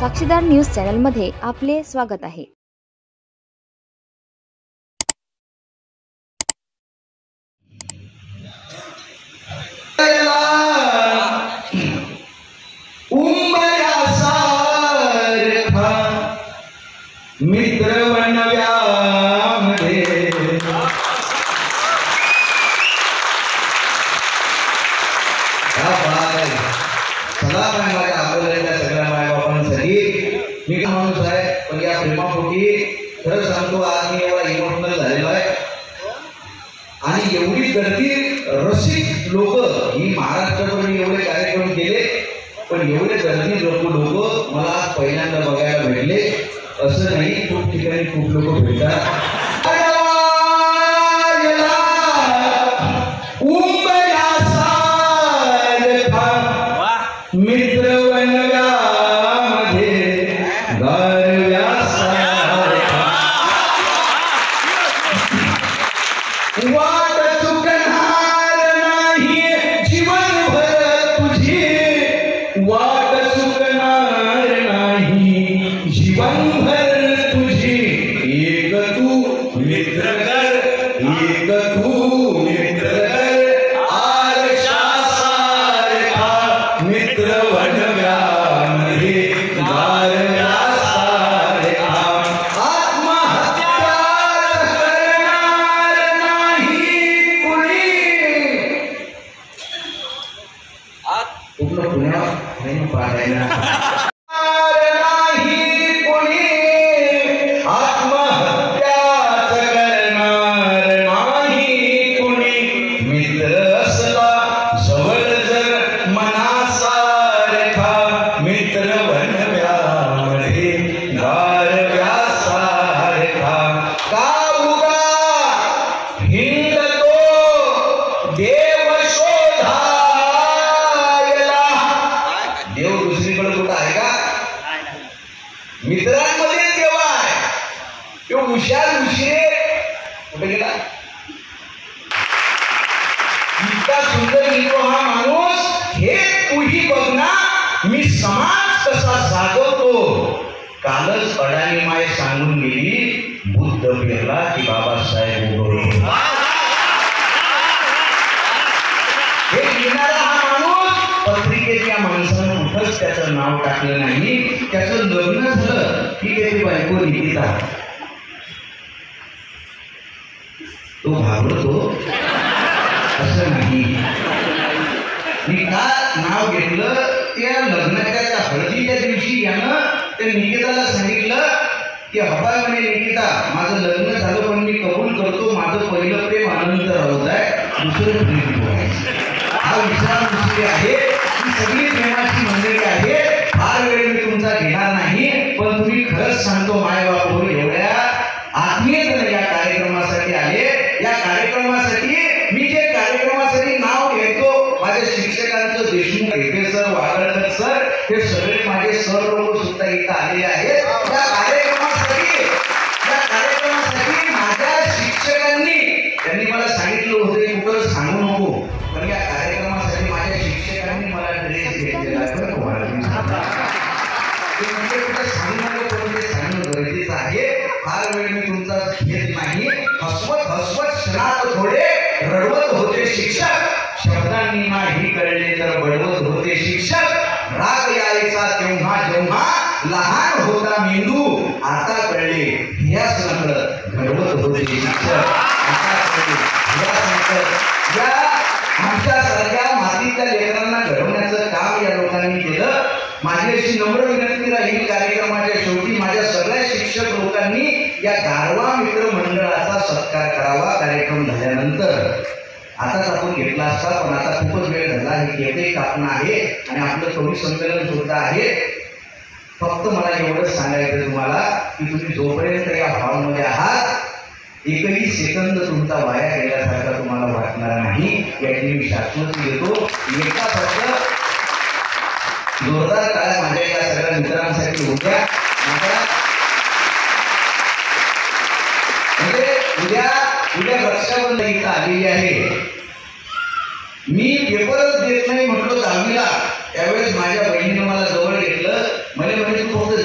साक्षीदार न्यूज चॅनलमध्ये आपले स्वागत आहे। मित्र वनव्यामध्ये सदा माझ्या आपल्या सगळ्या मायबापांसाठी मी माणूस आहे, पण या प्रेमापोटी खरं सांगतो आज मी एवढा इमोशनल झालेलो आहे आणि एवढी गर्दी रसिक लोक ही महाराष्ट्रावर एवढे कार्यक्रम केले, पण एवढे गर्दी लोक मला आज पहिल्यांदा बघायला भेटले असं नाही। खूप ठिकाणी खूप लोक भेटतात। मित्र वनव्यामध्ये गारव्यासारखा वाट चुकणार नाही जीवनभर तुझी, वाट चुकणार नाही जीवनभर तुझी। एक तू मित्र कर, एक तू मित्र कर आरशासारखा मित्र वनव्यामध्ये गारव्यासारखा। आत्महत्या करणार नाही कुणी, पूर्ण पुण्यात नाही पाहायला मित्रांमध्ये देव आहे। तो हुशार उशिरे कुठे गेला? इतका सुंदर लिहितो हा माणूस, हे तूही बघ ना मी समाज कसा जागवतो। कालच अडाणी माय सांगून गेली, बुद्ध पेरला की बाबासाहेब उगवले। हे लिहिणारा हा माणूस पत्रिकेत या माणसानं कुठंच त्याचं नाव टाकलं नाही। त्याचं लग्न झालं की त्याची बायको निकिता, तो घाबरतो असं नाही। मी का नाव घेतलं, त्या लग्नाच्या त्या हळदीच्या दिवशी यानं त्या निकिताला सांगितलं की हबाय म्हणे निकिता, माझं लग्न झालं पण मी कबूल करतो, माझं पहिलं प्रेम अनंत राहत आहे, दुसरं प्रेम बोलायचं। हा विचार दुसरी आहे, ही सगळी प्रेमाची मंडळी आहे। फार वेळ मी तुमचा घेणार नाही, पण तुम्ही खरंच सांगतो मायबापू एवढ्या आत्मीयतेने या कार्यक्रमासाठी आले। या कार्यक्रमासाठी मी जे कार्यक्रमासाठी नाव घेतो, माझ्या शिक्षकांचं देशमुख रेखे सर, वागळकर सर, हे सगळे माझे सर लोक सुद्धा इथं आलेले आहेत। या कार्यक्रमासाठी माझ्या शिक्षकांनी त्यांनी मला सांगितलं होतं की कुठं सांगू नको, पण या कार्यक्रमासाठी माझ्या शिक्षकांनी मला ड्रेस घेतलेला आहे। म्हणजे कुठं सांगू नको, पण ते सांगणं गरजेचं आहे। फार वेळ मी तुमचा घेत नाही। हसवत हसवत क्षणात थोडे रडवत होते शिक्षक, शब्दांनी नाही कळले तर बडवत होते शिक्षक। राग यायचा तेव्हा जेव्हा लहान होता मेंदू, आता कळले ह्याच नकळत घडवत होते शिक्षक। आता कळले ह्याच नकळत। या आमच्यासारख्या मातीच्या लेकरांना घडवण्याचं काम या लोकांनी केलं। माझी अशी नम्र विनंती राहील, कार्यक्रमाच्या शेवटी माझ्या सगळ्या शिक्षक लोकांनी या गारवा मित्र मंडळाचा सत्कार करावा कार्यक्रम झाल्यानंतर। आताच आपण घेतला असता, पण आता खूपच वेळ झाला। हे केटे कापणं आहे आणि आपलं कवी संमेलन सुद्धा आहे। फक्त मला एवढंच सांगायचं तुम्हाला की तुम्ही जोपर्यंत या हॉलमध्ये आहात, एकही सेकंद तुमचा वाया गेल्यासारखा तुम्हाला वाटणार नाही, याची मी शाश्वती देतो। एका फक्त जोरदार टाळ्या माझ्या या सगळ्या मित्रांसाठी होत्या। म्हणजे उद्या रक्षाबंधन इथं आलेली आहे। मी पेपरच देत नाही म्हटलो 10वीला, त्यावेळेस माझ्या बहिणीने मला जवळ घेतलं, म्हणे तू फक्त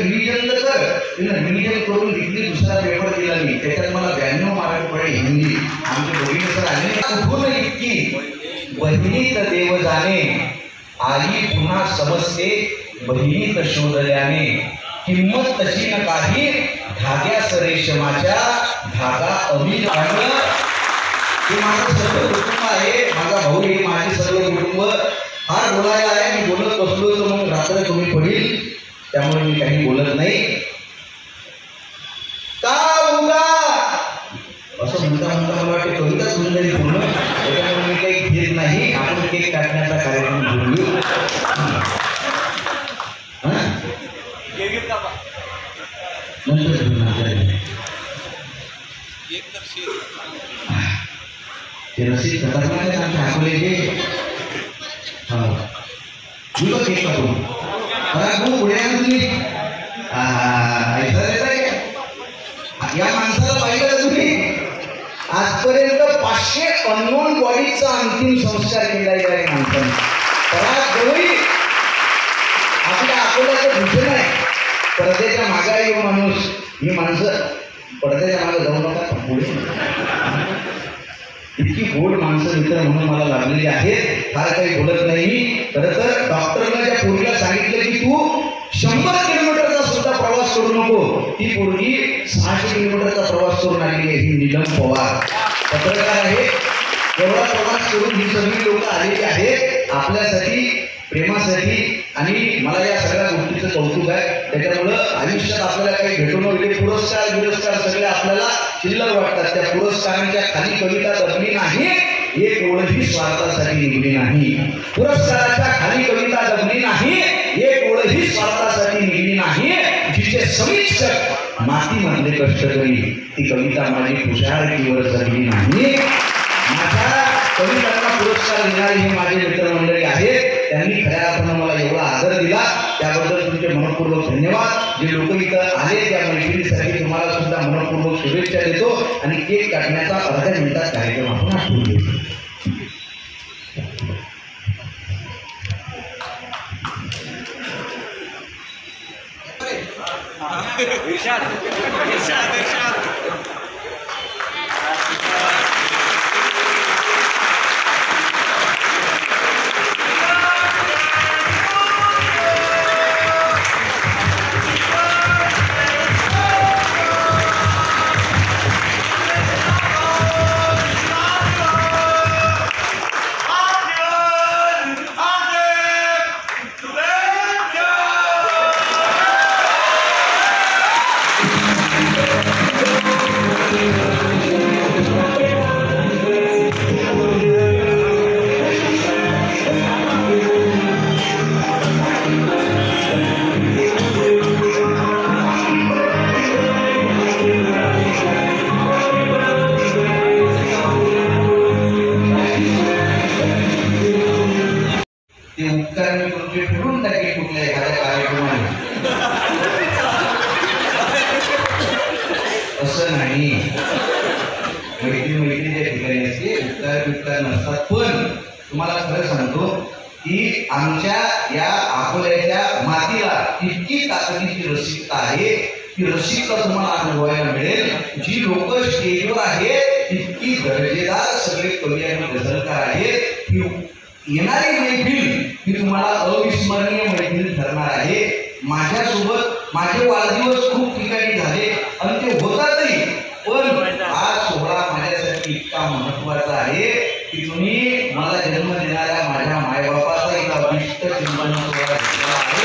कुठून इतकी बहिणीत देव जाणे, आई पुन्हा समजते बहिणीत शोधल्याने, किंमत तशी न काही धाग्यास रेशमाच्या, धागा अमी जाणं. हे माझं सर्व कुटुंब आहे, माझा भाऊ हे माझे सर्व कुटुंब. फार बोलायला आहे, मी बोलत बसलो तर मग रात्र तुम्ही पडील, त्यामुळे मी काही बोलत नाही. का उगा असं म्हणता म्हणता मला वाटते कविता सुंदरी पूर्ण, त्याच्यामुळे मी काही घेत नाही. आपण केक काढण्याचा कार्यक्रम घेऊ. ते रसीद खतरनाक आहे आमच्या अकोल्याचे. मी बघ केक काढू पुढे तुम्ही. या माणसाला पाहिलं तुम्ही, आजपर्यंत 500 अननोन बॉडीचा अंतिम संस्कार केला आहे माणसाने. आपल्या अकोल्याचं भूषण आहे. पडद्याच्या मागे आहे माणूस. ही माणसं पडद्याच्या मागे जाऊ नका, पुढे इतकी गोड माणसं मित्र म्हणून मला लागलेली आहेत. फार काही बोलत नाही. खरं तर डॉक्टरला ज्या पोरीला सांगितलं की तू 100 किलोमीटरचा सुद्धा प्रवास करू नको, ती पोरगी 600 किलोमीटरचा प्रवास करून आलेली आहे. ही नीलम पवार पत्रकार आहे. एवढा प्रवास करून ही सगळी लोक आलेली आहेत आपल्यासाठी, प्रेमासाठी. आणि मला या सगळ्या गोष्टीचं कौतुक आहे. त्याच्यामुळं आयुष्यात आपल्याला काही भेटून वगैरे पुरस्कार सगळे आपल्याला शिल्लक वाटतात. त्या पुरस्कारांच्या खाली कविता दबली नाही, एक ओळही स्वार्थासाठी निघली नाही. पुरस्काराच्या खाली कविता दबली नाही, एक ओळही स्वार्थासाठी निघली नाही. जिचे समीक्षक मातीमधले कष्टकरी, ती कविता माझी हुशारकीवर जगली नाही. माझ्या कवितांना पुरस्कार देणारे हे माझे मित्रमंडळी आहेत. त्यांनी खऱ्या अर्थानं मला एवढा आदर दिला, त्याबद्दल तुमचे मनपूर्वक धन्यवाद. जे लोक इथं आले त्या मैत्रिणीसाठी तुम्हाला सुद्धा मनपूर्वक शुभेच्छा देतो. आणि केक काढण्याचा अर्ध्या मिनिटात कार्यक्रम आपण आठवून घेतो. ते उपकार मी तुमचे फिरून टाके कुठल्या एखाद्या कार्यक्रमाने, असं नाही. मैत्रीच्या ठिकाणी असते उपकार नसतात. पण तुम्हाला खरं सांगतो की आमच्या या अकोल्याच्या मातीला इतकी ताकदीची रसिकता आहे. ती रसिकता तुम्हाला अनुभवायला मिळेल. जी लोक स्टेजवर आहेत इतकी दर्जेदार सगळे कवी आणि गझलकार आहेत. येणारी मैफिल ही तुम्हाला अविस्मरणीय मैफिल ठरणार आहे. माझ्यासोबत माझे वाढदिवस खूप ठिकाणी झाले आणि ते होतातही. पण हा सोहळा माझ्यासाठी इतका महत्वाचा आहे की तुम्ही मला जन्म देणाऱ्या माझ्या मायबापाचा एक अभिष्ट चिंतन सोहळा घेतला आहे.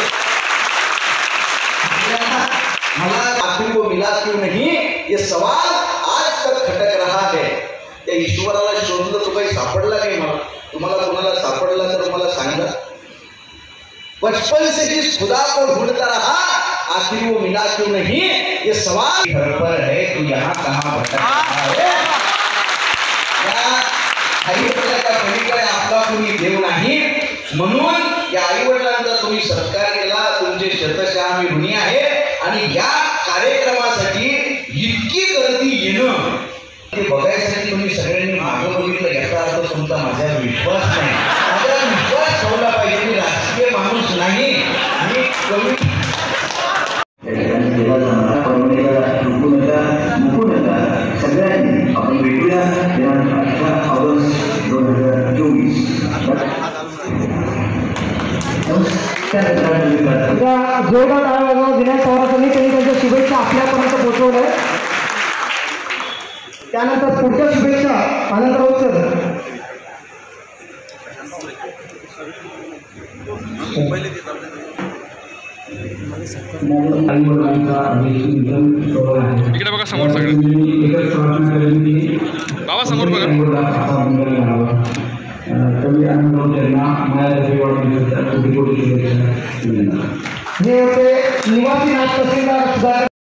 मला आखिर को मिला क्यों नहीं ये सवाल आज तक खटक रहा है. त्या ईश्वराला शोधलं तो काही सापडला नाही. मला तुम्हाला कोणाला सापडला तर मला सांगा. बचपन से जिस खुदा को ढूंढता रहा आखिर वो मिला क्यों नहीं ये सवाल घर पर है तू यहाँ कहाँ भटक रहा है. आई वडिलांच्या पलीकडे आपला कोणी देव नाही. म्हणून या आई वडिलांचा तुम्ही सत्कार केला, तुमचे शतशः मी ऋणी आहे. आणि या कार्यक्रमासाठी इतकी गर्दी येणं ते बघायसाठी तुम्ही सगळ्यांनी मागं बघितलं याचा अर्थ तुमचा माझ्यावर विश्वास नाही. माझ्यावर विश्वास ठेवला पाहिजे. मी राजकीय माणूस नाही. मी कमी सगळ्यांनी आपण भेटूया 18 ऑगस्ट त्या जोरदार टाळ्या वाजवून विनायक पवारांनी त्यांनी त्यांच्या शुभेच्छा आपल्यापर्यंत पोहोचवल्या. त्यानंतर पुढच्या शुभेच्छा अनंतराव सर. इकडे बघा समोर सगळे बाबा समोर बघा. हे होते निवासी नाथ तहसीलदार सुधाकर